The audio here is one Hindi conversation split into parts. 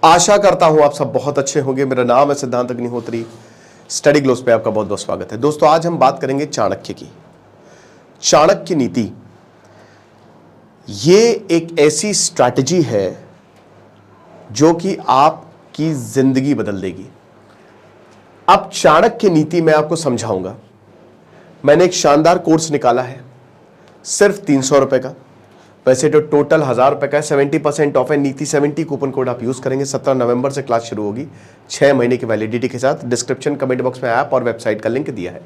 आशा करता हूं आप सब बहुत अच्छे होंगे। मेरा नाम है सिद्धांत अग्निहोत्री। स्टडी ग्लोस पे आपका बहुत बहुत स्वागत है। दोस्तों, आज हम बात करेंगे चाणक्य की। चाणक्य नीति ये एक ऐसी स्ट्रैटेजी है जो कि आपकी जिंदगी बदल देगी। अब चाणक्य नीति मैं आपको समझाऊंगा। मैंने एक शानदार कोर्स निकाला है, सिर्फ 300 रुपए का। वैसे तो टोटल 1000 रुपए का है। 70% ऑफ है। नीति 70 कूपन कोड आप यूज करेंगे। 17 नवंबर से क्लास शुरू होगी, 6 महीने की वैलिडिटी के साथ। डिस्क्रिप्शन कमेंट बॉक्स में ऐप और वेबसाइट का लिंक दिया है।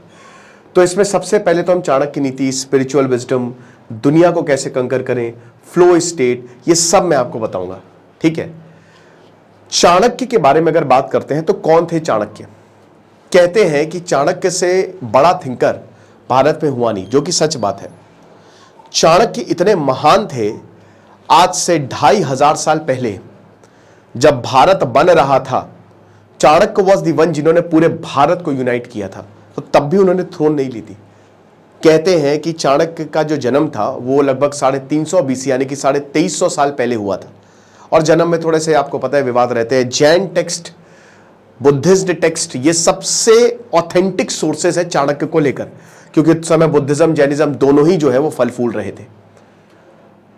तो इसमें सबसे पहले तो हम चाणक्य नीति, स्पिरिचुअल विजडम, दुनिया को कैसे कंकर करें, फ्लो स्टेट, ये सब मैं आपको बताऊंगा। ठीक है। चाणक्य के बारे में अगर बात करते हैं तो कौन थे चाणक्य? कहते हैं कि चाणक्य से बड़ा थिंकर भारत में हुआ नहीं, जो कि सच बात है। चाणक्य इतने महान थे, आज से 2500 साल पहले जब भारत बन रहा था, चाणक्य वॉज द वन जिन्होंने पूरे भारत को यूनाइट किया था। तो तब भी उन्होंने थ्रोन नहीं ली थी। कहते हैं कि चाणक्य का जो जन्म था वो लगभग 350 BC यानी कि 2350 साल पहले हुआ था। और जन्म में थोड़े से आपको पता है विवाद रहते हैं। जैन टेक्स्ट, बुद्धिस्ट टेक्स्ट, ये सबसे ऑथेंटिक सोर्सेस है चाणक्य को लेकर, क्योंकि उस समय बुद्धिज्म जैनिज्म दोनों ही जो है वो फल फूल रहे थे।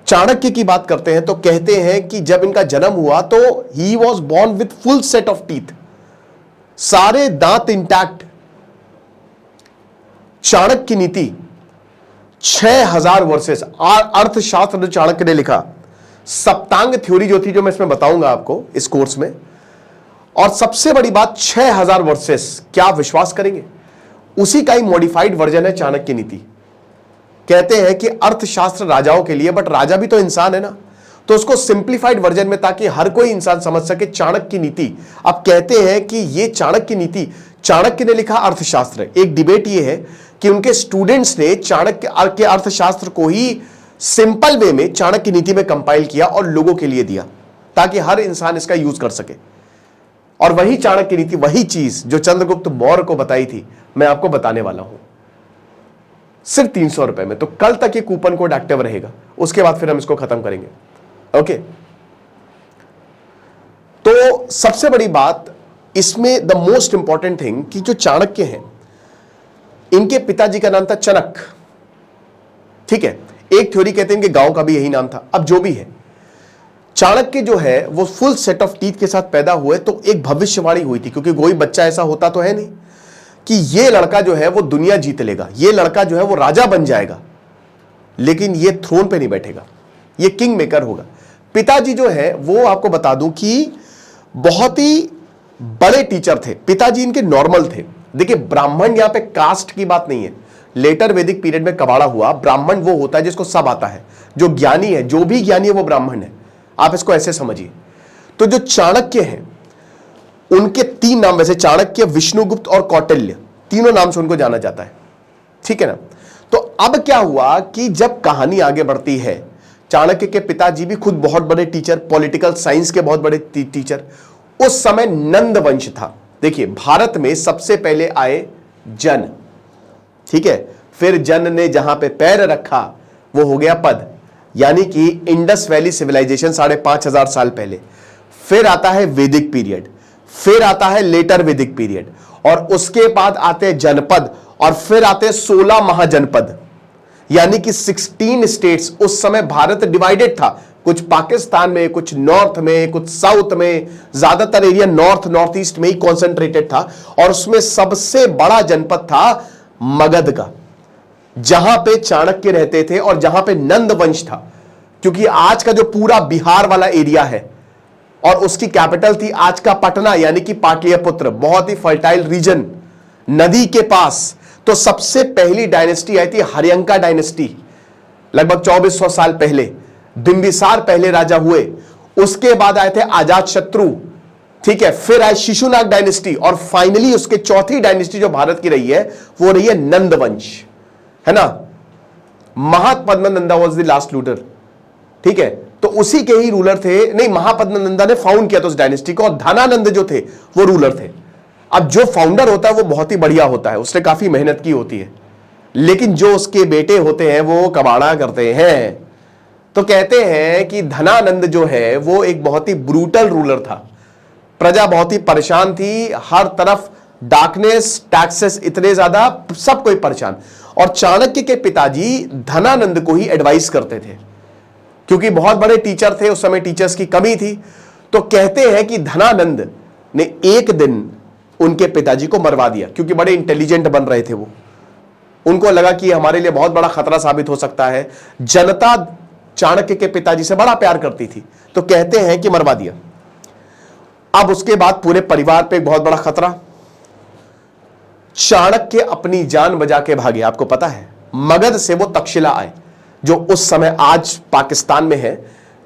चाणक्य की बात करते हैं तो कहते हैं कि जब इनका जन्म हुआ तो he was born with full set of teeth, सारे दांत इंटैक्ट। चाणक्य नीति 6000 वर्सेस। अर्थशास्त्र जो चाणक्य ने लिखा, सप्तांग थ्योरी जो थी, जो मैं इसमें बताऊंगा आपको इस कोर्स में। और सबसे बड़ी बात, 6000 वर्सेस। क्या आप विश्वास करेंगे? उसी का ही मॉडिफाइड वर्जन है चाणक्य नीति। कहते हैं कि अर्थशास्त्र राजाओं के लिए, बट राजा भी तो इंसान है ना, तो उसको सिंप्लीफाइड वर्जन में, ताकि हर कोई इंसान समझ सके, चाणक्य नीति। अब कहते हैं कि ये चाणक्य नीति चाणक्य ने लिखा अर्थशास्त्र। एक डिबेट ये है कि उनके स्टूडेंट्स ने चाणक्य के अर्थशास्त्र को ही सिंपल वे में चाणक्य नीति में कंपाइल किया और लोगों के लिए दिया, ताकि हर इंसान इसका यूज कर सके। और वही चाणक्य नीति, वही चीज जो चंद्रगुप्त मौर्य को बताई थी, मैं आपको बताने वाला हूं सिर्फ 300 रुपए में। तो कल तक ये कूपन कोड एक्टिव रहेगा, उसके बाद फिर हम इसको खत्म करेंगे। ओके। तो सबसे बड़ी बात इसमें, द मोस्ट इंपॉर्टेंट थिंग, कि जो चाणक्य हैं, इनके पिताजी का नाम था चनक। ठीक है। एक थ्योरी कहते हैं कि गांव का भी यही नाम था। अब जो भी है, चाणक्य जो है वो फुल सेट ऑफ टीथ के साथ पैदा हुए। तो एक भविष्यवाणी हुई थी, क्योंकि कोई बच्चा ऐसा होता तो है नहीं कि ये लड़का जो है वो दुनिया जीत लेगा, ये लड़का जो है वो राजा बन जाएगा, लेकिन ये थ्रोन पे नहीं बैठेगा, ये किंग मेकर होगा। पिताजी जो है वो आपको बता दूं कि बहुत ही बड़े टीचर थे। पिताजी इनके नॉर्मल थे। देखिए, ब्राह्मण यहां पे कास्ट की बात नहीं है। लेटर वैदिक पीरियड में कबाड़ा हुआ। ब्राह्मण वो होता है जिसको सब आता है, जो ज्ञानी है, जो भी ज्ञानी है वो ब्राह्मण है। आप इसको ऐसे समझिए। तो जो चाणक्य हैं, उनके 3 नाम, वैसे चाणक्य, विष्णुगुप्त और कौटिल्य, तीनों नाम से उनको जाना जाता है। ठीक है ना। तो अब क्या हुआ कि जब कहानी आगे बढ़ती है, चाणक्य के पिताजी भी खुद बहुत बड़े टीचर, पॉलिटिकल साइंस के बहुत बड़े टीचर। उस समय नंद वंश था। देखिए, भारत में सबसे पहले आए जन। ठीक है। फिर जन ने जहां पे पैर रखा वो हो गया पद, यानी कि इंडस वैली सिविलाइजेशन 5500 साल पहले। फिर आता है वैदिक पीरियड, फिर आता है लेटर वैदिक पीरियड, और उसके बाद आते हैं जनपद, और फिर आते हैं 16 महाजनपद, यानी कि 16 स्टेट्स। उस समय भारत डिवाइडेड था, कुछ पाकिस्तान में, कुछ नॉर्थ में, कुछ साउथ में, ज्यादातर एरिया नॉर्थ ईस्ट में ही कॉन्सेंट्रेटेड था। और उसमें सबसे बड़ा जनपद था मगध का, जहां पे चाणक्य रहते थे और जहां पे नंद वंश था। क्योंकि आज का जो पूरा बिहार वाला एरिया है, और उसकी कैपिटल थी आज का पटना, यानी कि पाटलिपुत्र, बहुत ही फर्टाइल रीजन, नदी के पास। तो सबसे पहली डायनेस्टी आई थी हर्यंका डायनेस्टी, लगभग 2400 साल पहले। बिंबिसार पहले राजा हुए, उसके बाद आए थे अजात शत्रु। ठीक है। फिर आए शिशुनाग डायनेस्टी, और फाइनली उसके चौथी डायनेस्टी जो भारत की रही है वो रही है नंद वंश, है ना। महापद्मनंदा वॉज द लास्ट रूलर। ठीक है। तो उसी के ही रूलर थे, नहीं, महापद्मनंदा ने फाउंड किया था उस डायनेस्टी को, और धनानंद जो थे वो रूलर थे। अब जो फाउंडर होता है वो बहुत ही बढ़िया होता है, उसने काफी मेहनत की होती है, लेकिन जो उसके बेटे होते हैं वो कबाड़ा करते हैं। तो कहते हैं कि धनानंद जो है वो एक बहुत ही ब्रूटल रूलर था। प्रजा बहुत ही परेशान थी, हर तरफ डार्कनेस, टैक्सेस इतने ज्यादा, सब कोई परेशान। और चाणक्य के पिताजी धनानंद को ही एडवाइस करते थे, क्योंकि बहुत बड़े टीचर थे, उस समय टीचर्स की कमी थी। तो कहते हैं कि धनानंद ने एक दिन उनके पिताजी को मरवा दिया, क्योंकि बड़े इंटेलिजेंट बन रहे थे वो। उनको लगा कि हमारे लिए बहुत बड़ा खतरा साबित हो सकता है। जनता चाणक्य के पिताजी से बड़ा प्यार करती थी, तो कहते हैं कि मरवा दिया। अब उसके बाद पूरे परिवार पे एक बहुत बड़ा खतरा। चाणक्य अपनी जान बचा के भागे। आपको पता है, मगध से वो तक्षशिला आए, जो उस समय आज पाकिस्तान में है,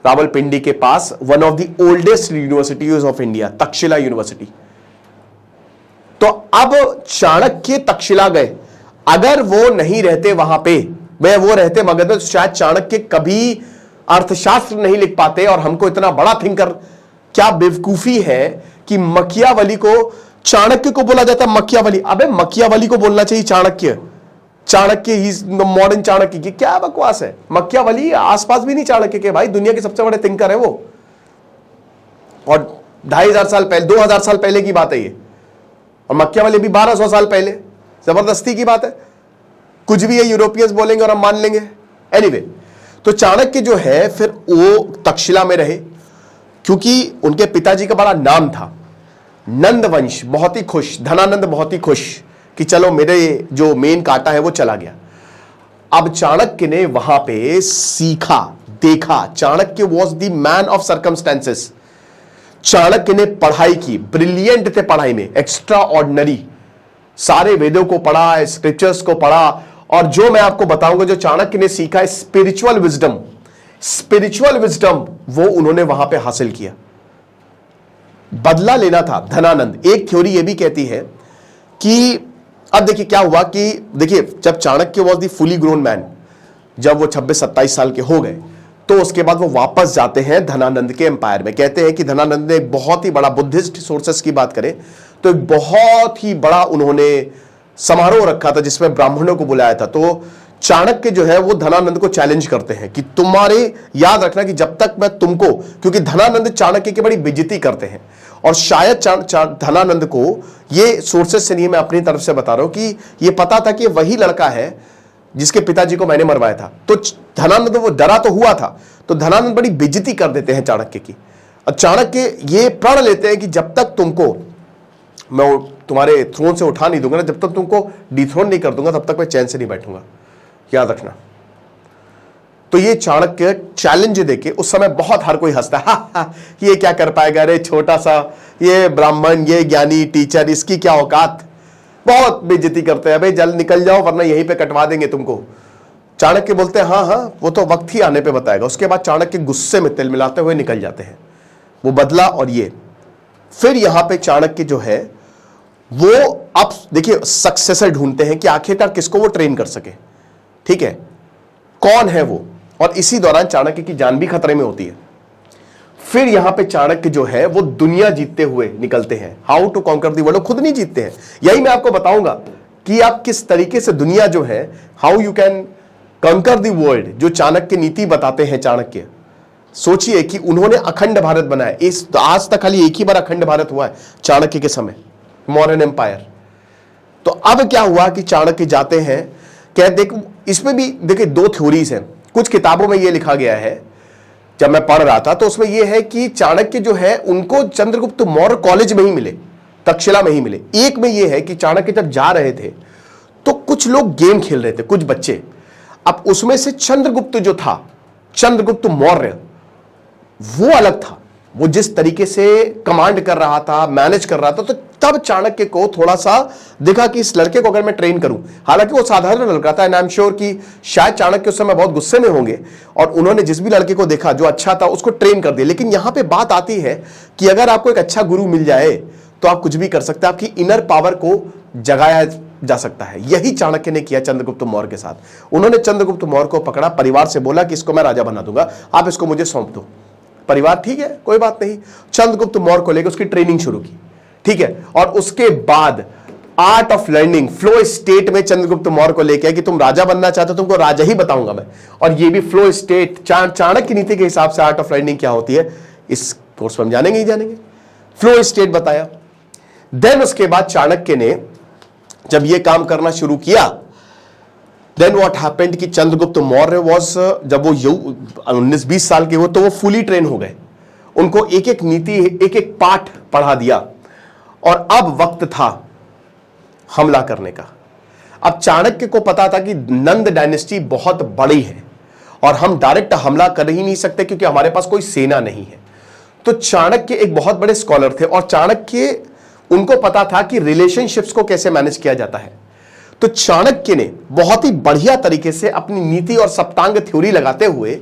रावलपिंडी के पास, one of the oldest universities of India, Takshashila university. तो अब चाणक्य तक्षशिला गए। अगर वो नहीं रहते वहां पे, वो रहते मगध में, तो शायद चाणक्य कभी अर्थशास्त्र नहीं लिख पाते। और हमको इतना बड़ा थिंकर, क्या बेवकूफी है कि मकियावली को चाणक्य को बोला जाता है मकियावली। अबे मकियावली को बोलना चाहिए चाणक्य। चाणक्य ही मॉडर्न चाणक्य की क्या बकवास है। मकियावली आसपास भी नहीं चाणक्य के, भाई दुनिया के सबसे बड़े थिंकर है वो। और 2500 साल पहले, 2000 साल पहले की बात है ये। और मकियावली भी 1200 साल पहले। जबरदस्ती की बात है, कुछ भी है यूरोपियंस बोलेंगे और हम मान लेंगे। एनीवे, तो चाणक्य जो है फिर वो तक्षशिला में रहे, क्योंकि उनके पिताजी का बड़ा नाम था। नंद वंश बहुत ही खुश, धनानंद बहुत ही खुश कि चलो मेरे जो मेन कांटा है वो चला गया। अब चाणक्य ने वहां पे सीखा, देखा। Chanakya was the man of circumstances. Chanakya ने पढ़ाई की, ब्रिलियंट थे पढ़ाई में, एक्स्ट्रा ऑर्डिनरी। सारे वेदों को पढ़ा, स्क्रिप्चर्स को पढ़ा। और जो मैं आपको बताऊंगा, जो चाणक्य ने सीखा, स्पिरिचुअल विजडम, स्पिरिचुअल विजडम वो उन्होंने वहां पे हासिल किया। बदला लेना था धनानंद। एक थ्योरी ये भी कहती है कि अब देखिए क्या हुआ कि देखिए, जब Chanakya was the fully grown man, जब वो 26-27 साल के हो गए, तो उसके बाद वो वापस जाते हैं धनानंद के एम्पायर में। कहते हैं कि धनानंद ने एक बहुत ही बड़ा, बुद्धिस्ट सोर्सेस की बात करें तो एक बहुत ही बड़ा उन्होंने समारोह रखा था जिसमें ब्राह्मणों को बुलाया था। तो चाणक्य जो है वो धनानंद को चैलेंज करते हैं कि तुम्हारे, याद रखना कि जब तक मैं तुमको, क्योंकि धनानंद चाणक्य की बड़ी बेइज्जती करते हैं। और शायद धनानंद को, ये सोर्सेस से नहीं, मैं अपनी तरफ से बता रहा हूं कि ये पता था कि वही लड़का है जिसके पिताजी को मैंने मरवाया था। तो धनानंद वो डरा तो हुआ था, तो धनानंद बड़ी बेइज्जती कर देते हैं चाणक्य की। और चाणक्य ये प्रण लेते हैं कि जब तक तुमको मैं तुम्हारे थ्रोन से उठा नहीं दूंगा ना, जब तक तुमको डिथ्रोन नहीं कर दूंगा, तब तक मैं चैन से नहीं बैठूंगा, याद रखना। तो ये चाणक्य चैलेंज देके, उस समय बहुत हर कोई हंसता है, हा, ये क्या कर पाएगा रे, छोटा सा ये ब्राह्मण, ये ज्ञानी टीचर, इसकी क्या औकात। बहुत बेइज्जती करते हैं, भाई जल्द निकल जाओ वरना यहीं पे कटवा देंगे तुमको। चाणक्य बोलते हैं हाँ हाँ, वो तो वक्त ही आने पे बताएगा। उसके बाद चाणक्य गुस्से में तिल मिलाते हुए निकल जाते हैं। वो बदला। और ये फिर यहां पे चाणक्य जो है वो अब देखिए सक्सेसर ढूंढते हैं कि आखिरकार किसको वो ट्रेन कर सके। ठीक है, कौन है वो। और इसी दौरान चाणक्य की जान भी खतरे में होती है। फिर यहां पे चाणक्य जो है वो दुनिया जीतते हुए निकलते हैं। How to conquer the world, खुद नहीं जीतते हैं। यही मैं आपको बताऊंगा कि आप किस तरीके से दुनिया जो है, how you can conquer the world, जो चाणक्य नीति बताते हैं। चाणक्य सोचिए कि उन्होंने अखंड भारत बनाया। इस आज तक खाली एक ही बार अखंड भारत हुआ है, चाणक्य के समय, मौर्यन एम्पायर। तो अब क्या हुआ कि चाणक्य जाते हैं, क्या देख, इसमें भी देखिए दो थ्योरीज हैं। कुछ किताबों में यह लिखा गया है, जब मैं पढ़ रहा था तो उसमें यह है कि चाणक्य जो है उनको चंद्रगुप्त मौर्य कॉलेज में ही मिले, तक्षशिला में ही मिले। एक में यह है कि चाणक्य जब जा रहे थे तो कुछ लोग गेम खेल रहे थे, कुछ बच्चे। अब उसमें से चंद्रगुप्त जो था, चंद्रगुप्त मौर्य, वो अलग था। वो जिस तरीके से कमांड कर रहा था, मैनेज कर रहा था, तो तब चाणक्य को थोड़ा सा दिखा कि इस लड़के को अगर मैं ट्रेन करूं, हालांकि वो साधारण लड़का था, एंड आई एम श्योर कि शायद चाणक्य उस समय बहुत गुस्से में होंगे और उन्होंने जिस भी लड़के को देखा जो अच्छा था उसको ट्रेन कर दिया। लेकिन यहां पे बात आती है कि अगर आपको एक अच्छा गुरु मिल जाए तो आप कुछ भी कर सकते हैं, आपकी इनर पावर को जगाया जा सकता है। यही चाणक्य ने किया चंद्रगुप्त मौर्य के साथ। उन्होंने चंद्रगुप्त मौर्य को पकड़ा, परिवार से बोला कि इसको मैं राजा बना दूंगा, आप इसको मुझे सौंप दो। परिवार ठीक है, कोई बात नहीं, चंद्रगुप्त मौर्य को लेकर उसकी ट्रेनिंग शुरू की। ठीक है, और उसके बाद art of learning flow state में चंद्रगुप्त मौर्य को लेकर कि तुम राजा बनना चाहते हो, तुमको राजा ही बताऊंगा मैं। और ये भी फ्लो स्टेट, चाणक्य नीति के हिसाब से आर्ट ऑफ लर्निंग क्या होती है, इस कोर्स में हम जानेंगे ही जानेंगे। फ्लो स्टेट बताया। देन उसके बाद चाणक्य ने जब ये काम करना शुरू किया, देन व्हाट हैपेंड कि चंद्रगुप्त मौर्य वाज, जब वो 19-20 साल के हो तो वो फुली ट्रेन हो गए। उनको एक एक नीति, एक एक पाठ पढ़ा दिया और अब वक्त था हमला करने का। अब चाणक्य को पता था कि नंद डायनेस्टी बहुत बड़ी है और हम डायरेक्ट हमला कर ही नहीं सकते क्योंकि हमारे पास कोई सेना नहीं है। तो चाणक्य एक बहुत बड़े स्कॉलर थे और चाणक्य, उनको पता था कि रिलेशनशिप्स को कैसे मैनेज किया जाता है। तो चाणक्य ने बहुत ही बढ़िया तरीके से अपनी नीति और सप्तांग थ्योरी लगाते हुए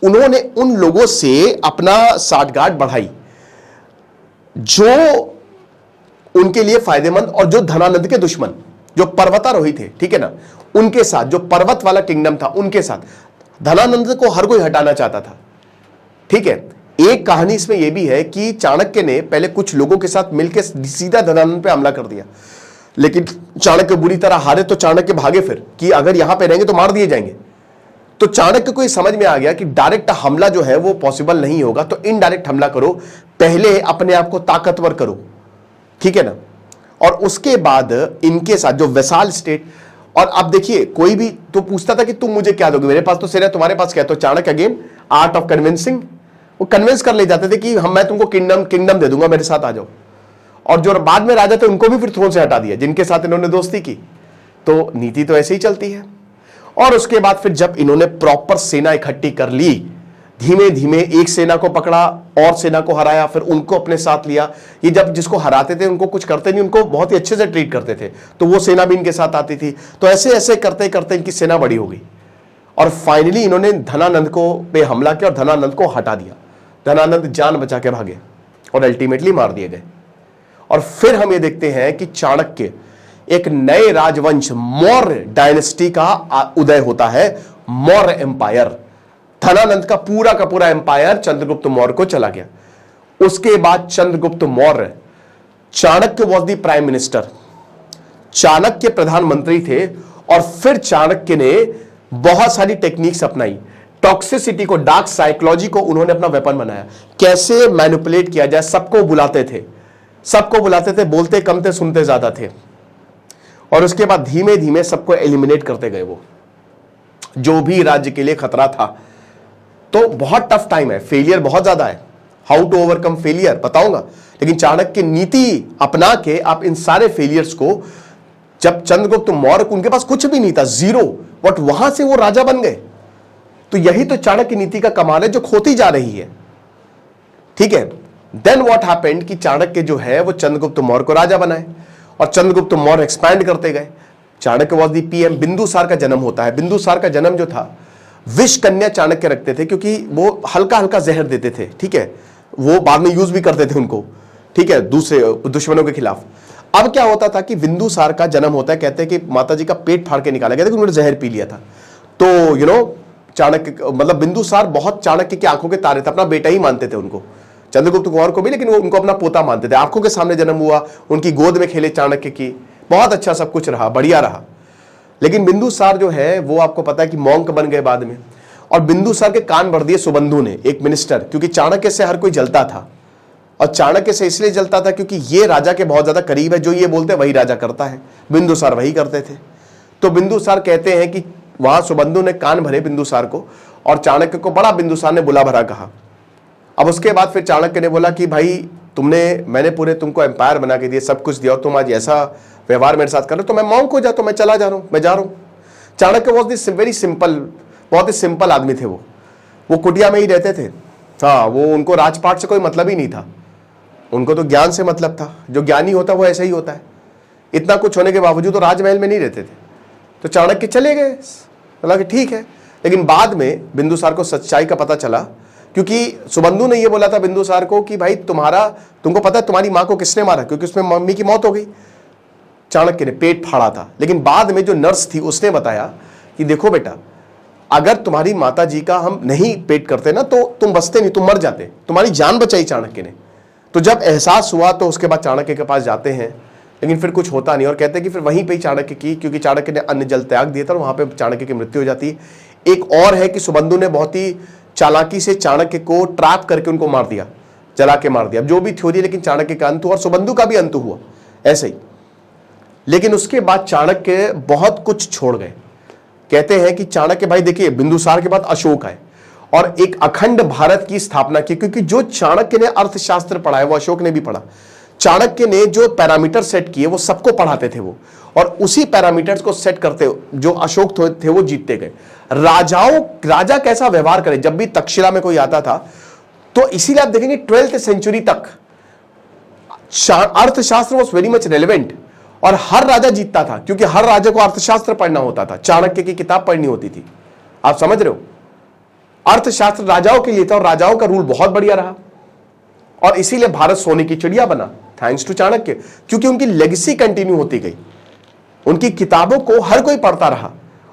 उन्होंने उन लोगों से अपना साठगांठ बढ़ाई जो उनके लिए फायदेमंद और जो धनानंद के दुश्मन, जो पर्वतारोही थे, ठीक है ना, उनके साथ, जो पर्वत वाला किंगडम था उनके साथ। धनानंद को हर कोई हटाना चाहता था, ठीक है। एक कहानी इसमें यह भी है कि चाणक्य ने पहले कुछ लोगों के साथ मिलकर सीधा धनानंद पे हमला कर दिया, लेकिन चाणक्य बुरी तरह हारे तो चाणक्य भागे फिर कि अगर यहां पे रहेंगे तो मार दिए जाएंगे। तो चाणक्य को ये समझ में आ गया कि डायरेक्ट हमला जो है वो पॉसिबल नहीं होगा, तो इनडायरेक्ट हमला करो, पहले अपने आप को ताकतवर करो, ठीक है ना। और उसके बाद इनके साथ जो वैसाल स्टेट, और अब देखिए कोई भी तो पूछता था कि तुम मुझे क्या दोगे, मेरे पास तो सेना, तुम्हारे पास क्या। तो Chanakya again art of convincing, वो कन्विंस कर ले जाते थे कि मैं तुमको किंगडम दे दूंगा, मेरे साथ आ जाओ। और जो बाद में राजा थे उनको भी फिर थ्रोन से हटा दिया जिनके साथ इन्होंने दोस्ती की। तो नीति तो ऐसे ही चलती है। और उसके बाद फिर जब इन्होंने प्रॉपर सेना इकट्ठी कर ली, धीमे धीमे एक सेना को पकड़ा और सेना को हराया, फिर उनको अपने साथ लिया। ये जब जिसको हराते थे उनको कुछ करते नहीं, उनको बहुत ही अच्छे से ट्रीट करते थे, तो वो सेना भी इनके साथ आती थी। तो ऐसे ऐसे करते करते इनकी सेना बड़ी हो गई और फाइनली इन्होंने धनानंद को पे हमला किया और धनानंद को हटा दिया। धनानंद जान बचा के भागे और अल्टीमेटली मार दिए गए। और फिर हम ये देखते हैं कि चाणक्य, एक नए राजवंश मौर्य डायनेस्टी का उदय होता है, मौर्य एम्पायर। धनानंद का पूरा एम्पायर चंद्रगुप्त मौर्य को चला गया। उसके बाद Chandragupta Maurya, Chanakya was the prime minister, Chanakya प्रधानमंत्री थे। और फिर चाणक्य ने बहुत सारी टेक्निक्स अपनाई, टॉक्सिसिटी को, डार्क साइकोलॉजी को उन्होंने अपना वेपन बनाया। कैसे मैनिपुलेट किया जाए, सबको बुलाते थे, बोलते कम थे, सुनते ज्यादा थे। और उसके बाद धीमे धीमे सबको एलिमिनेट करते गए, वो जो भी राज्य के लिए खतरा था। तो बहुत टफ टाइम है, फेलियर बहुत ज्यादा है, हाउ टू ओवरकम फेलियर बताऊंगा। लेकिन चाणक्य नीति अपना के आप इन सारे फेलियर्स को, जब चंद्रगुप्त मौर्य, उनके पास कुछ भी नहीं था, जीरो, बट वहां से वो राजा बन गए। तो यही तो चाणक्य नीति का कमाल है जो खोती जा रही है, ठीक है। देन व्हाट हैपेंड कि चाणक्य जो है वो चंद्रगुप्त मौर्य को राजा बनाए और चंद्रगुप्त मौर्य एक्सपैंड करते गए। Chanakya was the PM. Bindusara का जन्म होता है। बिंदुसार का जन्म जो था, विष कन्या चाणक्य रखते थे क्योंकि वो हल्का हल्का जहर देते थे, ठीक है। वो बाद में यूज भी करते थे उनको, ठीक है, दूसरे दुश्मनों के खिलाफ। अब क्या होता था कि बिंदुसार का जन्म होता है, कहते हैं कि माता जी का पेट फाड़ के निकाला गया था, उन्होंने जहर पी लिया था। तो चाणक्य, मतलब बिंदुसार बहुत चाणक्य की आंखों के तारे थे, अपना बेटा ही मानते थे उनको, चंद्रगुप्त मौर्य को भी, लेकिन वो उनको अपना पोता मानते थे। आंखों के सामने जन्म हुआ, उनकी गोद में खेले चाणक्य की, बहुत अच्छा सब कुछ रहा, बढ़िया रहा। लेकिन बिंदुसार जो है वो आपको पता है कि मॉन्क बन गए बाद में। और बिंदुसार के कान भर दिए सुबंधु ने, एक मिनिस्टर, क्योंकि चाणक्य से हर कोई जलता था। और चाणक्य से इसलिए जलता था क्योंकि ये राजा के बहुत ज्यादा करीब है, जो ये बोलते वही राजा करता है, बिंदुसार वही करते थे। तो बिंदुसार कहते हैं कि वहां सुबंधु ने कान भरे बिंदुसार को, और चाणक्य को बड़ा बिंदुसार ने बुला भरा कहा। अब उसके बाद फिर चाणक्य ने बोला कि भाई मैंने पूरे तुमको एम्पायर बना के दिए, सब कुछ दिया, और तुम आज ऐसा व्यवहार मेरे साथ कर रहे हो, तो मैं मॉन्क हो जाता हूं, मैं चला जा रहा हूं, मैं जा रहा हूं। Chanakya was this very simple, बहुत ही सिंपल आदमी थे वो कुटिया में ही रहते थे। हाँ, वो उनको राजपाट से कोई मतलब ही नहीं था, उनको तो ज्ञान से मतलब था। जो ज्ञानी होता है वो ऐसा ही होता है। इतना कुछ होने के बावजूद तो राजमहल में नहीं रहते थे। तो चाणक्य चले गए, बोला कि ठीक है। लेकिन बाद में बिंदुसार को सच्चाई का पता चला, क्योंकि सुबंधु ने ये बोला था बिंदुसार को कि भाई तुमको पता है तुम्हारी मां को किसने मारा, क्योंकि उसमें मम्मी की मौत हो गई। चाणक्य ने पेट फाड़ा था, लेकिन बाद में जो नर्स थी उसने बताया कि देखो बेटा, अगर तुम्हारी माता जी का हम नहीं पेट करते ना तो तुम बचते नहीं, तुम मर जाते। तुम्हारी जान बचाई चाणक्य ने। तो जब एहसास हुआ तो उसके बाद चाणक्य के पास जाते हैं, लेकिन फिर कुछ होता नहीं, और कहते हैं कि फिर वहीं पे ही चाणक्य की, क्योंकि चाणक्य ने अन्न जल त्याग दिया था, वहां पे चाणक्य की मृत्यु हो जाती है। एक और है कि सुबंधु ने बहुत ही चालाकी से चाणक्य को ट्रैप करके उनको मार दिया, जला के मार दिया। अब जो भी थ्योरी है, लेकिन चाणक्य का अंत हुआ और सुबंधु का भी अंत हुआ ऐसे ही। लेकिन उसके बाद चाणक्य बहुत कुछ छोड़ गए। कहते हैं कि चाणक्य, भाई देखिए, बिंदुसार के बाद अशोक आए और एक अखंड भारत की स्थापना की, क्योंकि जो चाणक्य ने अर्थशास्त्र पढ़ा है वो अशोक ने भी पढ़ा। चाणक्य ने जो पैरामीटर सेट किए वो सबको पढ़ाते थे वो, और उसी पैरामीटर्स को सेट करते जो अशोक थे वो जीतते गए। राजा कैसा व्यवहार करे, जब भी तक्षशिला में कोई आता था तो इसीलिए आप देखेंगे 12th सेंचुरी तक अर्थशास्त्र वॉज वेरी मच रेलिवेंट, और हर राजा जीतता था क्योंकि हर राजा को अर्थशास्त्र पढ़ना होता था, चाणक्य की किताब पढ़नी होती थी। आप समझ रहे हो, अर्थशास्त्र राजाओं के लिए था और राजाओं का रूल बहुत बढ़िया रहा, और इसीलिए भारत सोने की चिड़िया बना, थैंक्स टू चाणक्य, क्योंकि उनकी लेगेसी कंटिन्यू होती गई। उनकी किताबों को हर कोई पढ़ता रहा,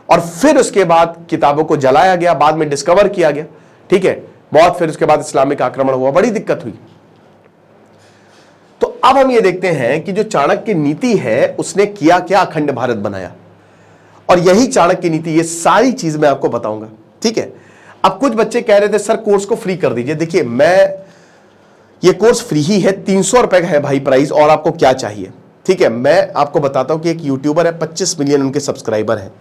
और फिर उसके बाद किताबों को जलाया गया, बाद में डिस्कवर किया गया, ठीक है, बहुत, फिर उसके बाद इस्लामिक आक्रमण हुआ, बड़ी दिक्कत हुई। तो अब हम ये देखते हैं कि जो चाणक्य की नीति है उसने किया क्या, अखंड भारत बनाया, और यही चाणक्य की नीति, ये सारी चीज मैं आपको बताऊंगा, ठीक है। अब कुछ बच्चे कह रहे थे सर कोर्स को फ्री कर दीजिए। देखिए, ये कोर्स फ्री ही है, 300 रुपए का है भाई प्राइस, और आपको क्या चाहिए, ठीक है। मैं आपको बताता हूं कि एक यूट्यूबर है, 25 मिलियन उनके सब्सक्राइबर हैं।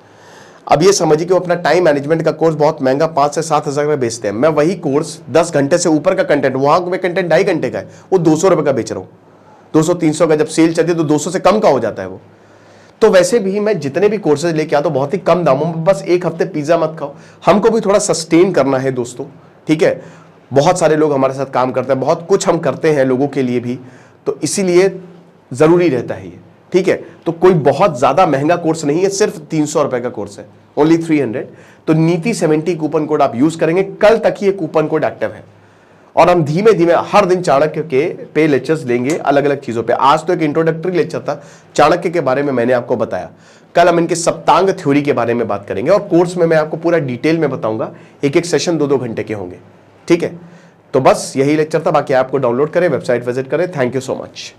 अब ये समझिए कि वो अपना टाइम मैनेजमेंट का कोर्स बहुत महंगा 5 से 7 हजार में बेचते हैं। मैं वही कोर्स 10 घंटे से ऊपर का कंटेंट, वहां में कंटेंट 2.5 घंटे का है, वो 200 रुपए का बेच रहा हूं। 200-300 का जब सेल चलती है तो 200 से कम का हो जाता है वो। तो वैसे भी मैं जितने भी कोर्सेज लेके आता हूं बहुत ही कम दामों में, बस एक हफ्ते पिज्जा मत खाओ, हमको भी थोड़ा सस्टेन करना है दोस्तों, ठीक है। बहुत सारे लोग हमारे साथ काम करते हैं, बहुत कुछ हम करते हैं लोगों के लिए भी, तो इसीलिए जरूरी रहता है ये, ठीक है। तो कोई बहुत ज्यादा महंगा कोर्स नहीं है, सिर्फ 300 रुपए का कोर्स है, ओनली 300। तो नीति 70 कूपन कोड आप यूज करेंगे, कल तक ही ये कूपन कोड एक्टिव है, और हम धीमे धीमे हर दिन चाणक्य के पे लेक्चर्स लेंगे अलग अलग चीजों पे। आज तो एक इंट्रोडक्टरी लेक्चर था चाणक्य के बारे में, मैंने आपको बताया। कल हम इनके सप्तांग थ्योरी के बारे में बात करेंगे, और कोर्स में मैं आपको पूरा डिटेल में बताऊंगा, एक एक सेशन 2-2 घंटे के होंगे, ठीक है। तो बस यही लेक्चर था, बाकी आपको डाउनलोड करें, वेबसाइट विजिट करें। Thank you so much.